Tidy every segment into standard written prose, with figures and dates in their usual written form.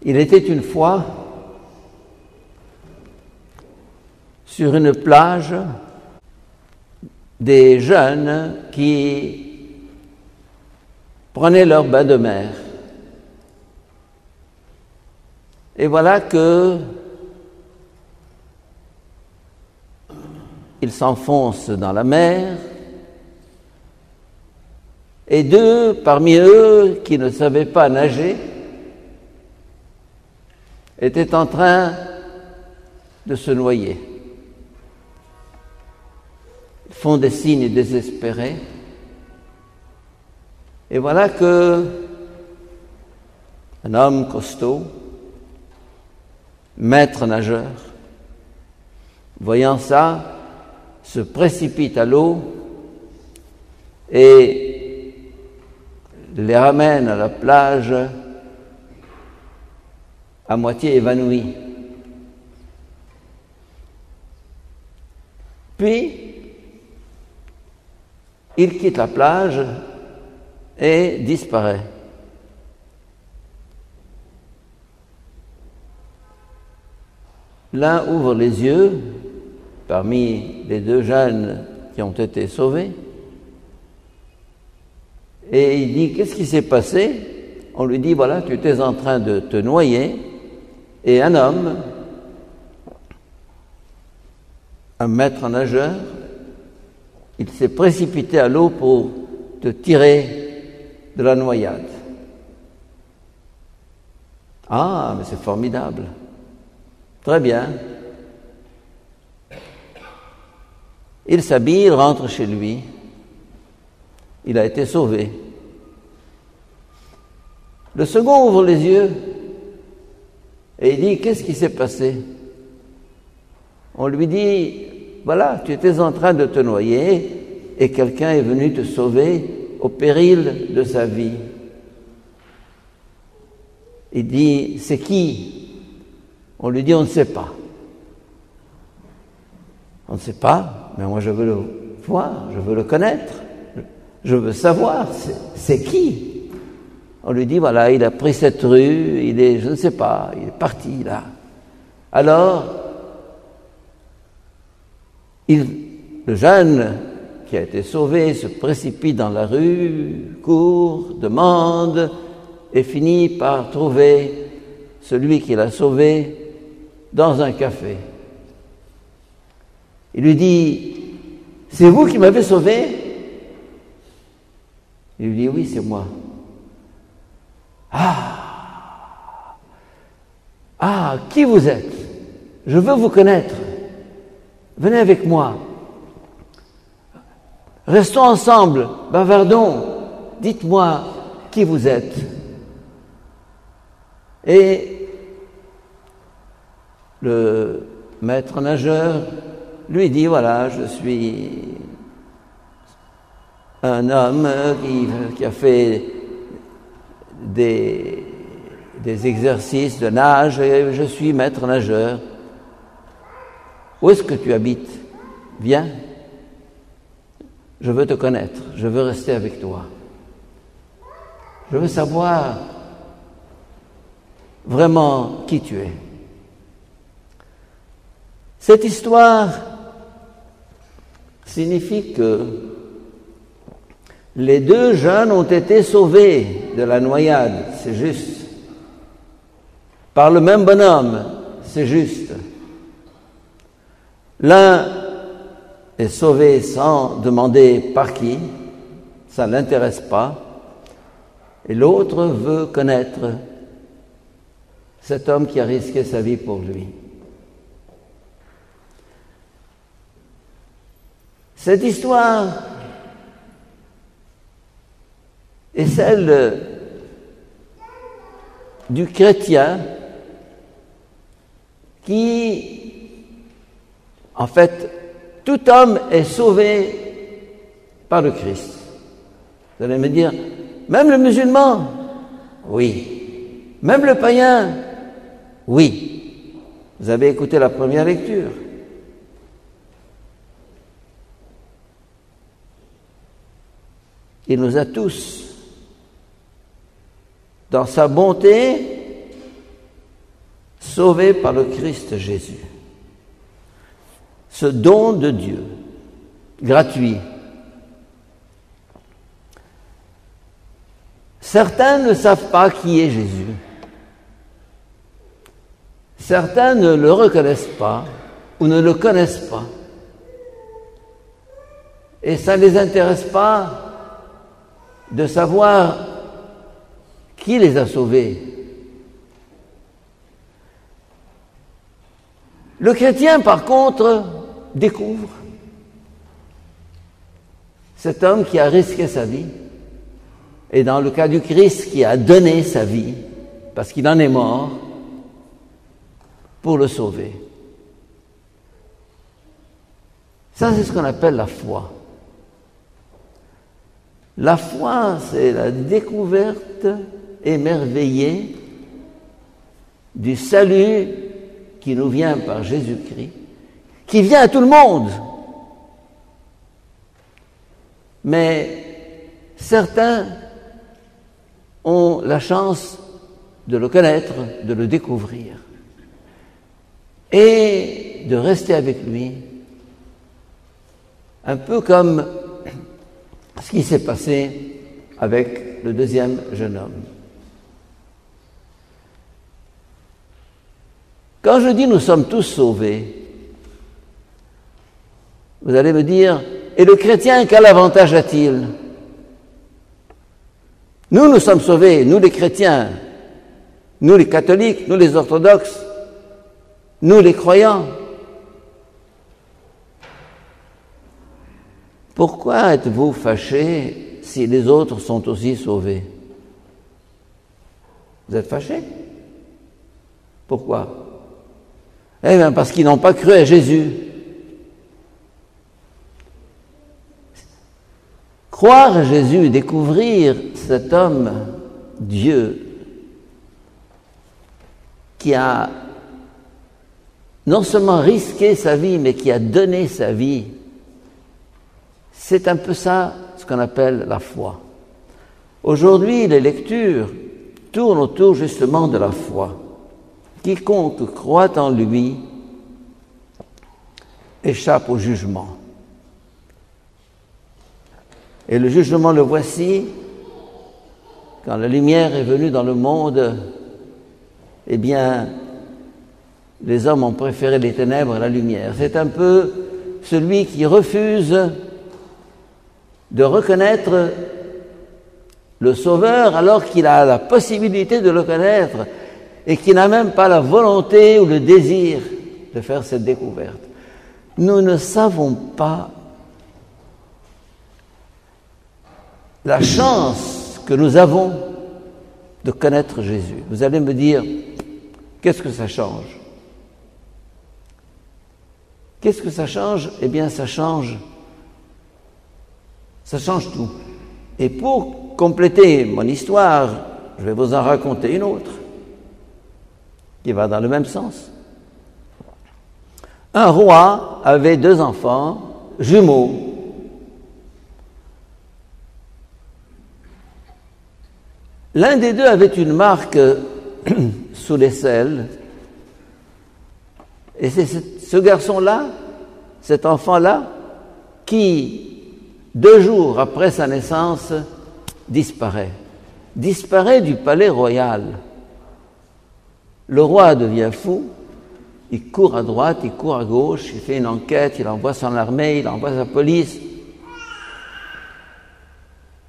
Il était une fois sur une plage des jeunes qui prenaient leur bain de mer. Et voilà que ils s'enfoncent dans la mer, et deux parmi eux qui ne savaient pas nager étaient en train de se noyer. Ils font des signes désespérés, et voilà que un homme costaud, maître nageur, voyant ça, se précipite à l'eau et les ramène à la plage à moitié évanouis. Puis, il quitte la plage et disparaît. L'un ouvre les yeux, parmi les deux jeunes qui ont été sauvés, et il dit « Qu'est-ce qui s'est passé ?» On lui dit « Voilà, tu étais en train de te noyer, et un homme, un maître nageur, il s'est précipité à l'eau pour te tirer de la noyade. » « Ah, mais c'est formidable. Très bien. » Il s'habille, il rentre chez lui. Il a été sauvé. Le second ouvre les yeux et il dit « Qu'est-ce qui s'est passé ?» On lui dit « Voilà, tu étais en train de te noyer et quelqu'un est venu te sauver au péril de sa vie. » Il dit « C'est qui ?» On lui dit « On ne sait pas. » On ne sait pas, mais moi je veux le voir, je veux le connaître, je veux savoir c'est qui. On lui dit voilà, il a pris cette rue, il est, je ne sais pas, il est parti là. Alors, le jeune qui a été sauvé se précipite dans la rue, court, demande et finit par trouver celui qui l'a sauvé dans un café. Il lui dit « C'est vous qui m'avez sauvé ?» Il lui dit « Oui, c'est moi. »« Ah, qui vous êtes? Je veux vous connaître. Venez avec moi. Restons ensemble, bavardons. Dites-moi qui vous êtes. » Et le maître nageur lui dit, voilà, je suis un homme qui a fait des exercices de nage et je suis maître nageur. Où est-ce que tu habites? Viens, je veux te connaître, je veux rester avec toi. Je veux savoir vraiment qui tu es. Cette histoire signifie que les deux jeunes ont été sauvés de la noyade, c'est juste. Par le même bonhomme, c'est juste. L'un est sauvé sans demander par qui, ça ne l'intéresse pas, et l'autre veut connaître cet homme qui a risqué sa vie pour lui. Cette histoire est celle du chrétien qui, en fait, tout homme est sauvé par le Christ. Vous allez me dire, même le musulman? Oui. Même le païen? Oui. Vous avez écouté la première lecture. Il nous a tous, dans sa bonté, sauvés par le Christ Jésus. Ce don de Dieu, gratuit. Certains ne savent pas qui est Jésus. Certains ne le reconnaissent pas ou ne le connaissent pas. Et ça ne les intéresse pas de savoir qui les a sauvés. Le chrétien, par contre, découvre cet homme qui a risqué sa vie, et dans le cas du Christ, qui a donné sa vie, parce qu'il en est mort, pour le sauver. Ça, c'est ce qu'on appelle la foi. La foi, c'est la découverte émerveillée du salut qui nous vient par Jésus-Christ, qui vient à tout le monde. Mais certains ont la chance de le connaître, de le découvrir et de rester avec lui, un peu comme ce qui s'est passé avec le deuxième jeune homme. Quand je dis nous sommes tous sauvés, vous allez me dire, et le chrétien, quel avantage a-t-il? Nous sommes sauvés, nous les chrétiens, nous les catholiques, nous les orthodoxes, nous les croyants. Pourquoi êtes-vous fâchés si les autres sont aussi sauvés? Vous êtes fâchés? Pourquoi? Eh bien, parce qu'ils n'ont pas cru à Jésus. Croire à Jésus, découvrir cet homme, Dieu, qui a non seulement risqué sa vie, mais qui a donné sa vie, c'est un peu ça, ce qu'on appelle la foi. Aujourd'hui, les lectures tournent autour justement de la foi. Quiconque croit en lui échappe au jugement. Et le jugement, le voici, quand la lumière est venue dans le monde, eh bien, les hommes ont préféré les ténèbres à la lumière. C'est un peu celui qui refuse de reconnaître le Sauveur alors qu'il a la possibilité de le connaître et qui n'a même pas la volonté ou le désir de faire cette découverte. Nous ne savons pas la chance que nous avons de connaître Jésus. Vous allez me dire, qu'est-ce que ça change? Qu'est-ce que ça change? Eh bien, ça change tout. Et pour compléter mon histoire, je vais vous en raconter une autre qui va dans le même sens. Un roi avait 2 enfants jumeaux. L'un des 2 avait une marque sous l'aisselle, et c'est ce garçon-là, cet enfant-là, qui, 2 jours après sa naissance, disparaît du palais royal. Le roi devient fou, il court à droite, il court à gauche, il fait une enquête, il envoie son armée, il envoie sa police.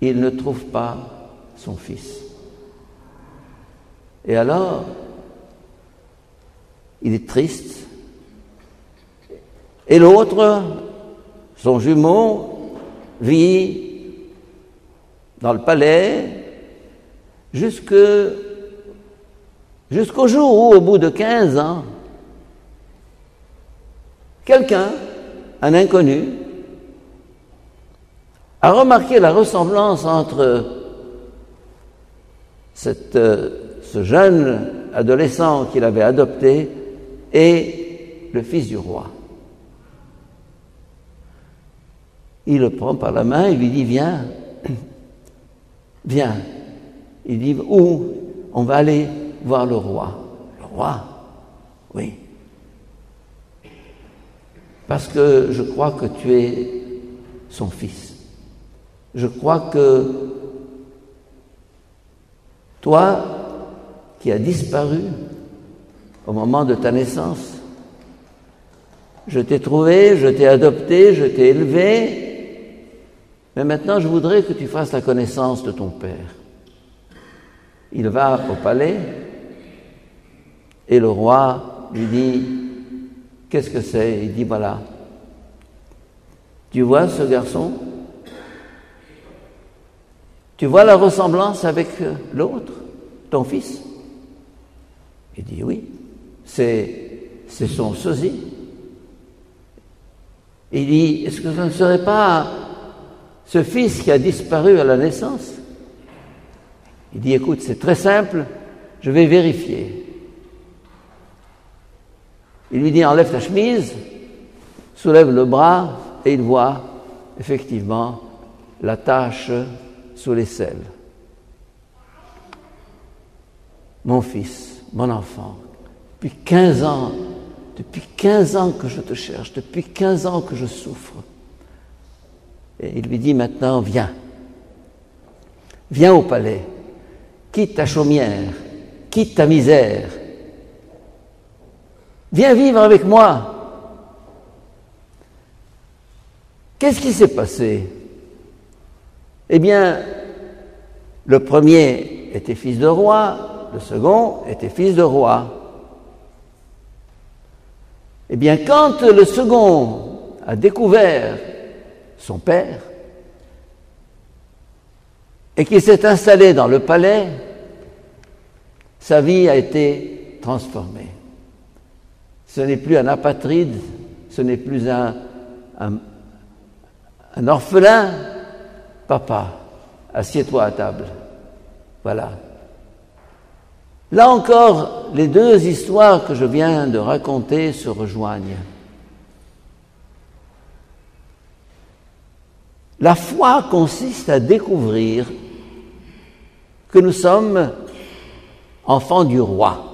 Il ne trouve pas son fils. Et alors, il est triste. Et l'autre, son jumeau, vit dans le palais jusqu'au jour où, au bout de 15 ans, quelqu'un, un inconnu, a remarqué la ressemblance entre ce jeune adolescent qu'il avait adopté et le fils du roi. Il le prend par la main, il lui dit, viens. Il dit, où? On va aller voir le roi. Le roi? Oui. Parce que je crois que tu es son fils. Je crois que toi, qui as disparu au moment de ta naissance, je t'ai trouvé, je t'ai adopté, je t'ai élevé, mais maintenant je voudrais que tu fasses la connaissance de ton père. Il va au palais et le roi lui dit « Qu'est-ce que c'est ?» Il dit « Voilà, tu vois ce garçon ? Tu vois la ressemblance avec l'autre, ton fils ?» Il dit « Oui, c'est son sosie. » Il dit « Est-ce que ce ne serait pas ce fils qui a disparu à la naissance ?» Il dit « Écoute, c'est très simple, je vais vérifier. » Il lui dit « Enlève ta chemise, soulève le bras, et il voit effectivement la tache sous l'aisselle. Mon fils, mon enfant, depuis 15 ans que je te cherche, depuis 15 ans que je souffre. » Et il lui dit maintenant, viens au palais, quitte ta chaumière, quitte ta misère, viens vivre avec moi. Qu'est-ce qui s'est passé ? Eh bien, le premier était fils de roi, le second était fils de roi. Eh bien, quand le second a découvert son père et qu'il s'est installé dans le palais, sa vie a été transformée. Ce n'est plus un apatride, ce n'est plus un orphelin. Papa, assieds-toi à table. Voilà. Là encore, les deux histoires que je viens de raconter se rejoignent. La foi consiste à découvrir que nous sommes enfants du roi,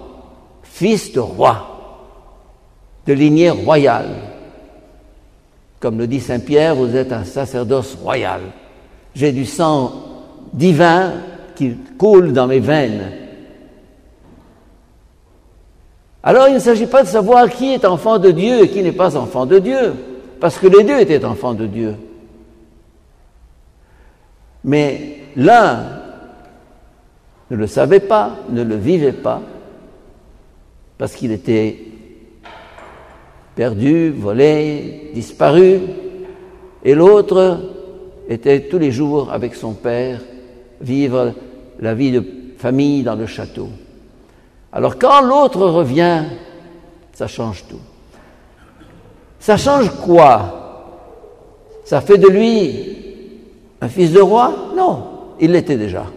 fils de roi, de lignée royale. Comme le dit Saint Pierre, vous êtes un sacerdoce royal. J'ai du sang divin qui coule dans mes veines. Alors il ne s'agit pas de savoir qui est enfant de Dieu et qui n'est pas enfant de Dieu, parce que les deux étaient enfants de Dieu. Mais l'un ne le savait pas, ne le vivait pas, parce qu'il était perdu, volé, disparu, et l'autre était tous les jours avec son père, vivre la vie de famille dans le château. Alors quand l'autre revient, ça change tout. Ça change quoi ? Ça fait de lui un fils de roi ? Non, il l'était déjà.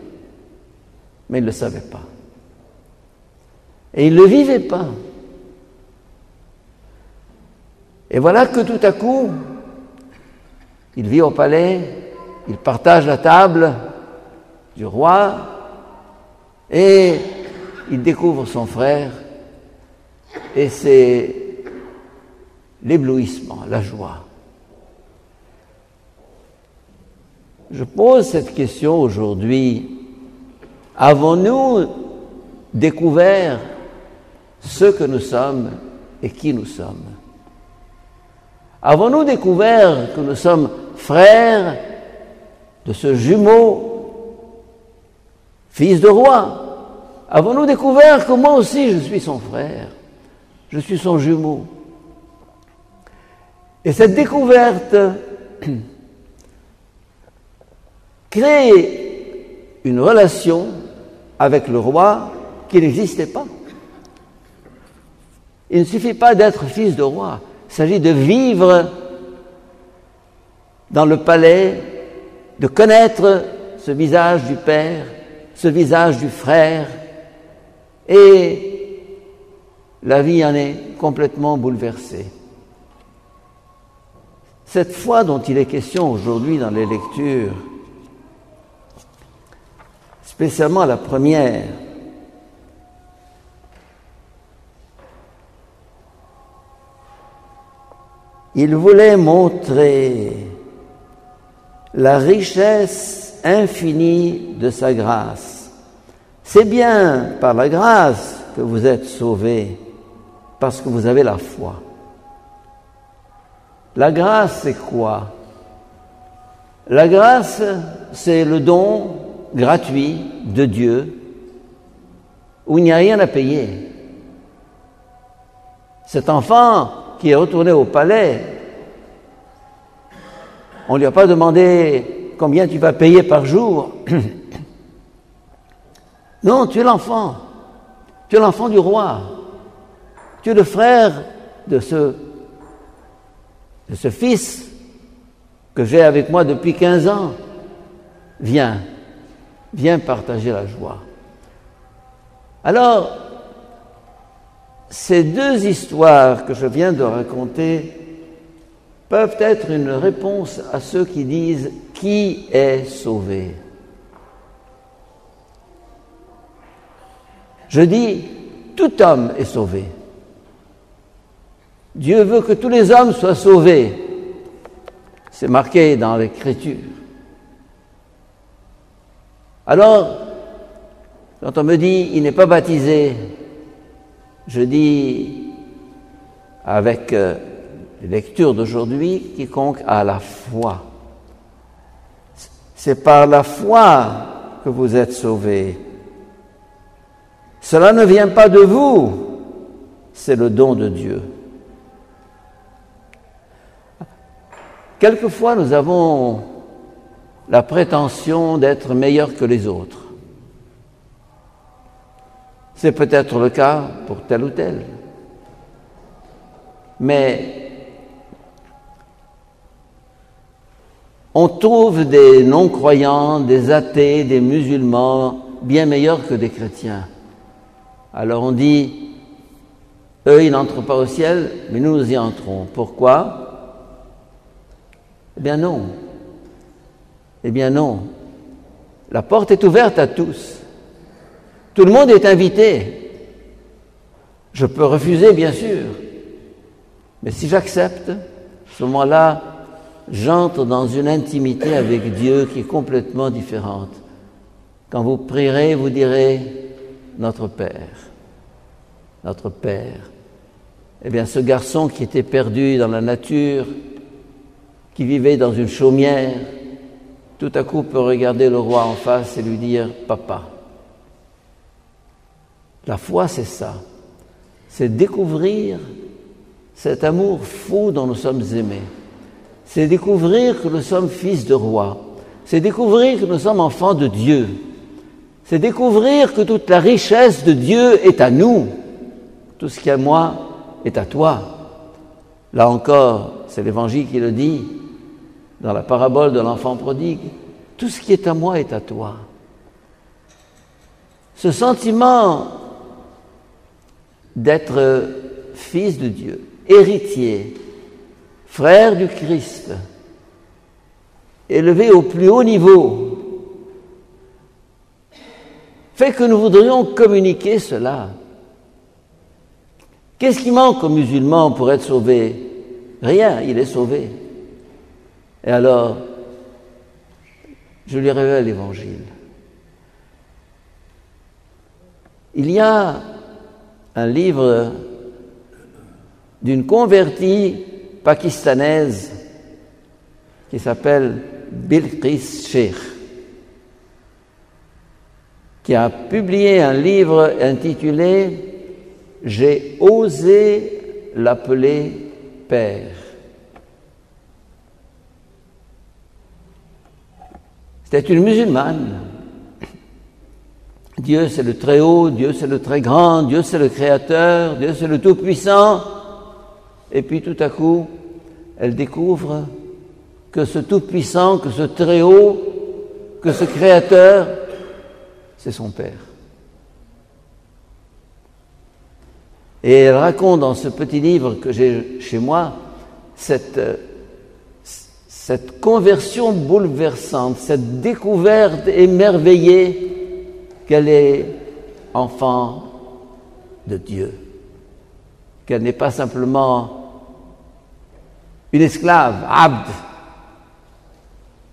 Mais il ne le savait pas. Et il ne le vivait pas. Et voilà que tout à coup, il vit au palais, il partage la table du roi et il découvre son frère et c'est l'éblouissement, la joie. Je pose cette question aujourd'hui. Avons-nous découvert ce que nous sommes et qui nous sommes ? Avons-nous découvert que nous sommes frères de ce jumeau, fils de roi ? Avons-nous découvert que moi aussi je suis son frère, je suis son jumeau ? Et cette découverte crée une relation avec le roi qui n'existait pas. Il ne suffit pas d'être fils de roi, il s'agit de vivre dans le palais, de connaître ce visage du père, ce visage du frère, et la vie en est complètement bouleversée. Cette foi dont il est question aujourd'hui dans les lectures, spécialement la première, il voulait montrer la richesse infinie de sa grâce. C'est bien par la grâce que vous êtes sauvés, parce que vous avez la foi. La grâce, c'est quoi? La grâce, c'est le don gratuit de Dieu où il n'y a rien à payer. Cet enfant qui est retourné au palais, on ne lui a pas demandé combien tu vas payer par jour. Non, tu es l'enfant. Tu es l'enfant du roi. Tu es le frère de ce fils que j'ai avec moi depuis 15 ans. Viens partager la joie. Alors, ces deux histoires que je viens de raconter peuvent être une réponse à ceux qui disent « Qui est sauvé ?» Je dis « Tout homme est sauvé ». Dieu veut que tous les hommes soient sauvés. C'est marqué dans l'Écriture. Alors, quand on me dit « il n'est pas baptisé », je dis avec les lectures d'aujourd'hui, quiconque a la foi. C'est par la foi que vous êtes sauvés. Cela ne vient pas de vous, c'est le don de Dieu. Quelquefois, nous avons la prétention d'être meilleurs que les autres. C'est peut-être le cas pour tel ou tel. Mais on trouve des non-croyants, des athées, des musulmans bien meilleurs que des chrétiens. Alors on dit, eux ils n'entrent pas au ciel, mais nous y entrons. Pourquoi? Eh bien non. Eh bien non. La porte est ouverte à tous. Tout le monde est invité. Je peux refuser, bien sûr. Mais si j'accepte, à ce moment-là, j'entre dans une intimité avec Dieu qui est complètement différente. Quand vous prierez, vous direz « Notre Père, notre Père ». Eh bien, ce garçon qui était perdu dans la nature, qui vivait dans une chaumière, tout à coup peut regarder le roi en face et lui dire « Papa ». La foi, c'est ça. C'est découvrir cet amour fou dont nous sommes aimés. C'est découvrir que nous sommes fils de roi. C'est découvrir que nous sommes enfants de Dieu. C'est découvrir que toute la richesse de Dieu est à nous. Tout ce qui est à moi est à toi. Là encore, c'est l'Évangile qui le dit, dans la parabole de l'enfant prodigue. Tout ce qui est à moi est à toi. Ce sentiment d'être fils de Dieu, héritier, frère du Christ, élevé au plus haut niveau, fait que nous voudrions communiquer cela. Qu'est-ce qui manque aux musulmans pour être sauvés? Rien, il est sauvé. Et alors, je lui révèle l'Évangile. Il y a un livre d'une convertie pakistanaise qui s'appelle Bilqis Sheikh, qui a publié un livre intitulé « J'ai osé l'appeler Père ». C'était une musulmane. Dieu c'est le très haut, Dieu c'est le très grand, Dieu c'est le créateur, Dieu c'est le tout-puissant. Et puis tout à coup, elle découvre que ce tout-puissant, que ce très haut, que ce créateur, c'est son Père. Et elle raconte dans ce petit livre que j'ai chez moi cette conversion bouleversante, cette découverte émerveillée qu'elle est enfant de Dieu, qu'elle n'est pas simplement une esclave, abd,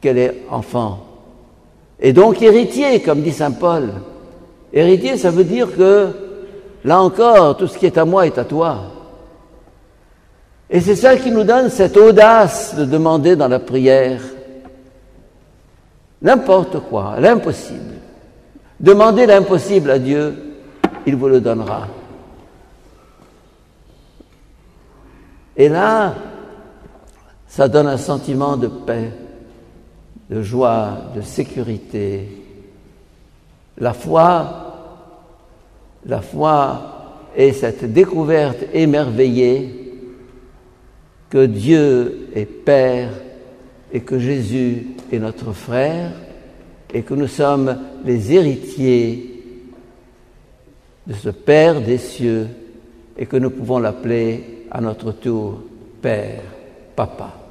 qu'elle est enfant. Et donc héritier, comme dit saint Paul. Héritier, ça veut dire que, là encore, tout ce qui est à moi est à toi. Et c'est ça qui nous donne cette audace de demander dans la prière n'importe quoi, l'impossible. Demandez l'impossible à Dieu, il vous le donnera. Et là, ça donne un sentiment de paix, de joie, de sécurité. La foi est cette découverte émerveillée que Dieu est Père et que Jésus est notre frère et que nous sommes les héritiers de ce Père des cieux et que nous pouvons l'appeler à notre tour Père, Papa.